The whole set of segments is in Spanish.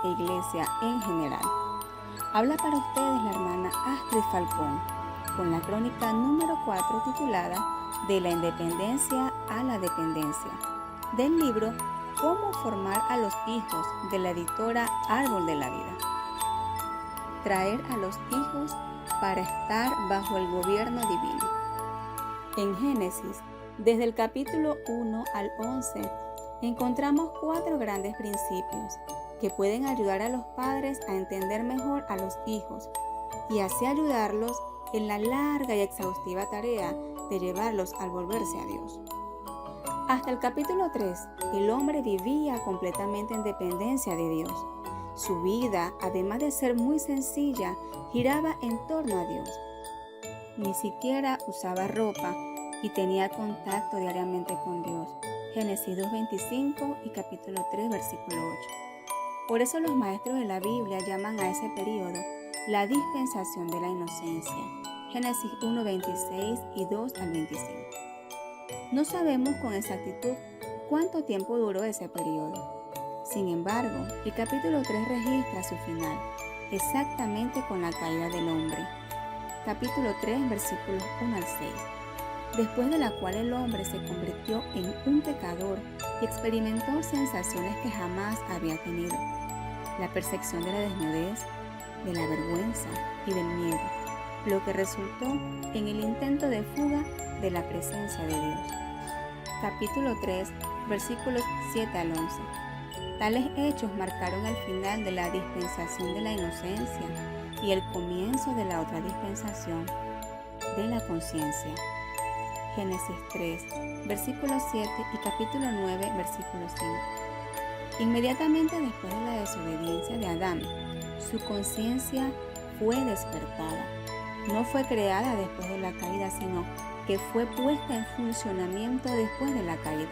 e iglesia en general. Habla para ustedes la hermana Astrid Falcón, con la crónica número 4 titulada De la independencia a la dependencia, del libro Cómo formar a los hijos, de la editora Árbol de la Vida. Traer a los hijos para estar bajo el gobierno divino. En Génesis, desde el capítulo 1 al 11, encontramos 4 grandes principios que pueden ayudar a los padres a entender mejor a los hijos y así ayudarlos en la larga y exhaustiva tarea de llevarlos al volverse a Dios. Hasta el capítulo 3, el hombre vivía completamente en dependencia de Dios. Su vida, además de ser muy sencilla, giraba en torno a Dios. Ni siquiera usaba ropa y tenía contacto diariamente con Dios. Génesis 2:25 y capítulo 3, versículo 8. Por eso los maestros de la Biblia llaman a ese periodo la dispensación de la inocencia. Génesis 1:26 y 2 al 25. No sabemos con exactitud cuánto tiempo duró ese periodo. Sin embargo, el capítulo 3 registra su final, exactamente con la caída del hombre. Capítulo 3, versículos 1 al 6. Después de la cual el hombre se convirtió en un pecador y experimentó sensaciones que jamás había tenido. La percepción de la desnudez, de la vergüenza y del miedo, lo que resultó en el intento de fuga de la presencia de Dios. Capítulo 3, versículos 7 al 11. Tales hechos marcaron el final de la dispensación de la inocencia y el comienzo de la otra dispensación, de la conciencia. Génesis 3, versículo 7 y capítulo 9, versículo 5. Inmediatamente después de la desobediencia de Adán, su conciencia fue despertada. No fue creada después de la caída, sino que fue puesta en funcionamiento después de la caída.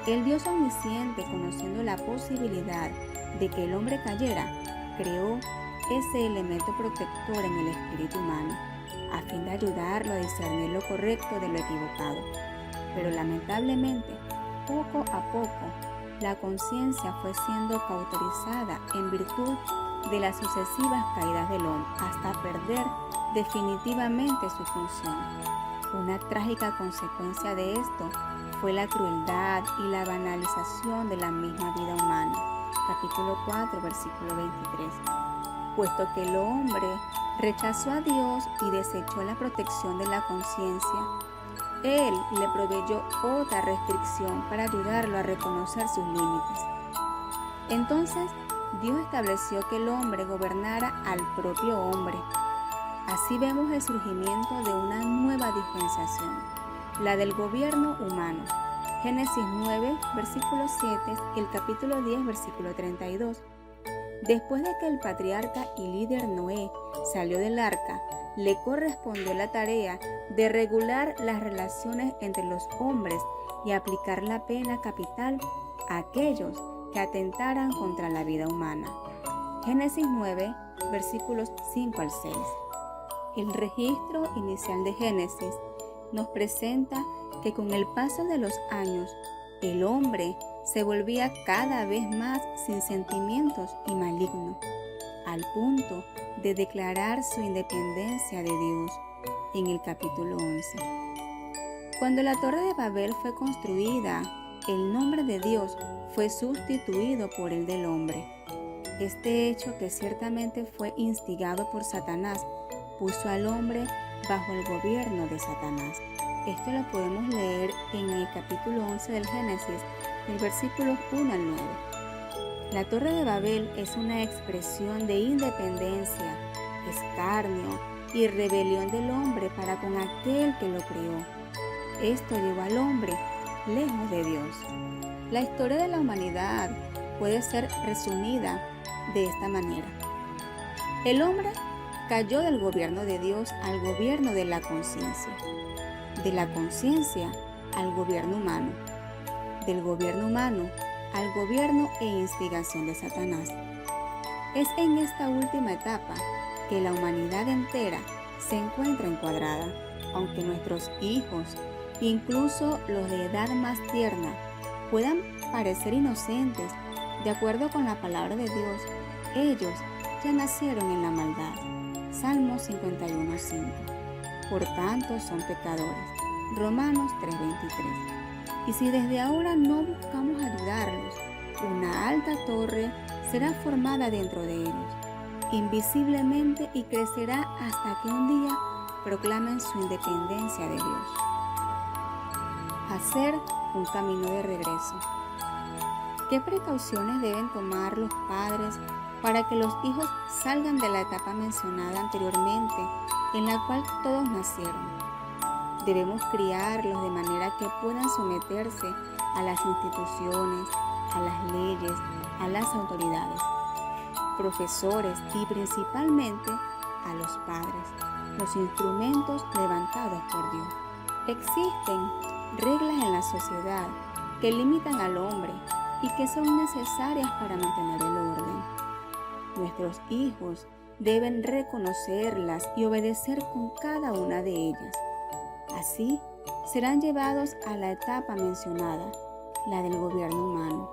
El Dios omnisciente, conociendo la posibilidad de que el hombre cayera, creó ese elemento protector en el espíritu humano, a fin de ayudarlo a discernir lo correcto de lo equivocado. Pero lamentablemente, poco a poco, la conciencia fue siendo cauterizada en virtud de las sucesivas caídas del hombre, hasta perder definitivamente su función. Una trágica consecuencia de esto fue la crueldad y la banalización de la misma vida humana. Capítulo 4, versículo 23. Puesto que el hombre rechazó a Dios y desechó la protección de la conciencia, Él le proveyó otra restricción para ayudarlo a reconocer sus límites. Entonces, Dios estableció que el hombre gobernara al propio hombre. Así vemos el surgimiento de una nueva dispensación, la del gobierno humano. Génesis 9, versículo 7 y el capítulo 10, versículo 32. Después de que el patriarca y líder Noé salió del arca, le correspondió la tarea de regular las relaciones entre los hombres y aplicar la pena capital a aquellos que atentaran contra la vida humana. Génesis 9, versículos 5 al 6. El registro inicial de Génesis nos presenta que con el paso de los años, el hombre se volvía cada vez más sin sentimientos y maligno, al punto de declarar su independencia de Dios en el capítulo 11. Cuando la Torre de Babel fue construida, el nombre de Dios fue sustituido por el del hombre. Este hecho, que ciertamente fue instigado por Satanás, puso al hombre bajo el gobierno de Satanás. Esto lo podemos leer en el capítulo 11 del Génesis, del versículo 1 al 9. La Torre de Babel es una expresión de independencia, escarnio y rebelión del hombre para con aquel que lo creó. Esto llevó al hombre lejos de Dios. La historia de la humanidad puede ser resumida de esta manera. El hombre cayó del gobierno de Dios al gobierno de la conciencia, de la conciencia al gobierno humano, del gobierno humano al gobierno e instigación de Satanás. Es en esta última etapa que la humanidad entera se encuentra encuadrada, aunque nuestros hijos, incluso los de edad más tierna, puedan parecer inocentes De acuerdo con la palabra de Dios, ellos ya nacieron en la maldad. Salmo 51:5. Por tanto son pecadores. Romanos 3:23. Y si desde ahora no buscamos ayudarlos, una alta torre será formada dentro de ellos, invisiblemente, y crecerá hasta que un día proclamen su independencia de Dios. Hacer un camino de regreso. ¿Qué precauciones deben tomar los padres para que los hijos salgan de la etapa mencionada anteriormente, en la cual todos nacieron? Debemos criarlos de manera que puedan someterse a las instituciones, a las leyes, a las autoridades, profesores y principalmente a los padres, los instrumentos levantados por Dios. Existen reglas en la sociedad que limitan al hombre y que son necesarias para mantener el orden. Nuestros hijos deben reconocerlas y obedecer con cada una de ellas. Así serán llevados a la etapa mencionada, la del gobierno humano.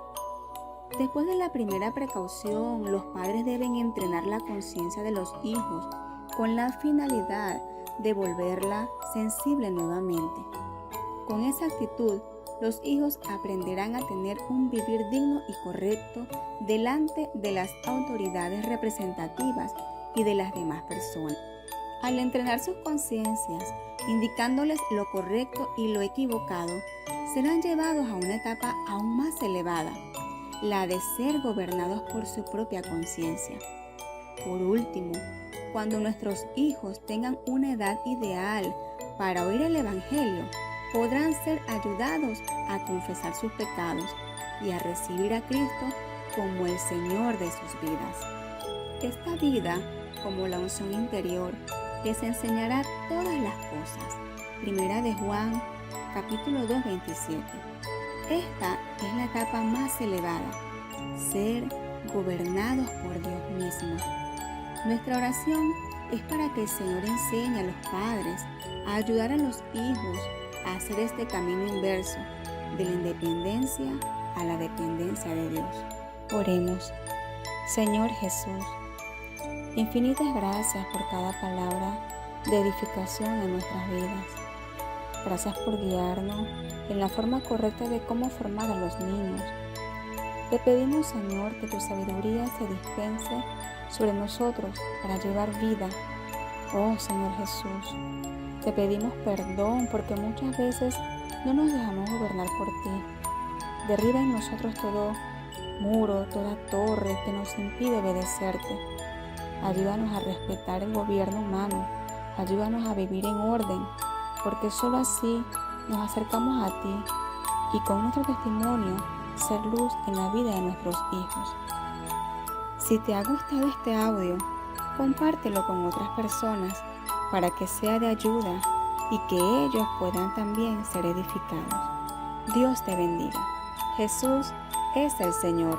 Después de la primera precaución, los padres deben entrenar la conciencia de los hijos con la finalidad de volverla sensible nuevamente. Con esa actitud, los hijos aprenderán a tener un vivir digno y correcto delante de las autoridades representativas y de las demás personas. Al entrenar sus conciencias, indicándoles lo correcto y lo equivocado, serán llevados a una etapa aún más elevada, la de ser gobernados por su propia conciencia. Por último, cuando nuestros hijos tengan una edad ideal para oír el Evangelio, podrán ser ayudados a confesar sus pecados y a recibir a Cristo como el Señor de sus vidas. Esta vida, como la unción interior, les enseñará todas las cosas. Primera de Juan, capítulo 2, 27. Esta es la etapa más elevada, ser gobernados por Dios mismo. Nuestra oración es para que el Señor enseñe a los padres a ayudar a los hijos a hacer este camino inverso de la independencia a la dependencia de Dios. Oremos. Señor Jesús, infinitas gracias por cada palabra de edificación en nuestras vidas. Gracias por guiarnos en la forma correcta de cómo formar a los niños. Te pedimos, Señor, que tu sabiduría se dispense sobre nosotros para llevar vida. Oh Señor Jesús, te pedimos perdón porque muchas veces no nos dejamos gobernar por ti. Derriba en nosotros todo muro, toda torre que nos impide obedecerte. Ayúdanos a respetar el gobierno humano, ayúdanos a vivir en orden, porque solo así nos acercamos a ti y con nuestro testimonio ser luz en la vida de nuestros hijos. Si te ha gustado este audio, compártelo con otras personas para que sea de ayuda y que ellos puedan también ser edificados. Dios te bendiga. Jesús es el Señor.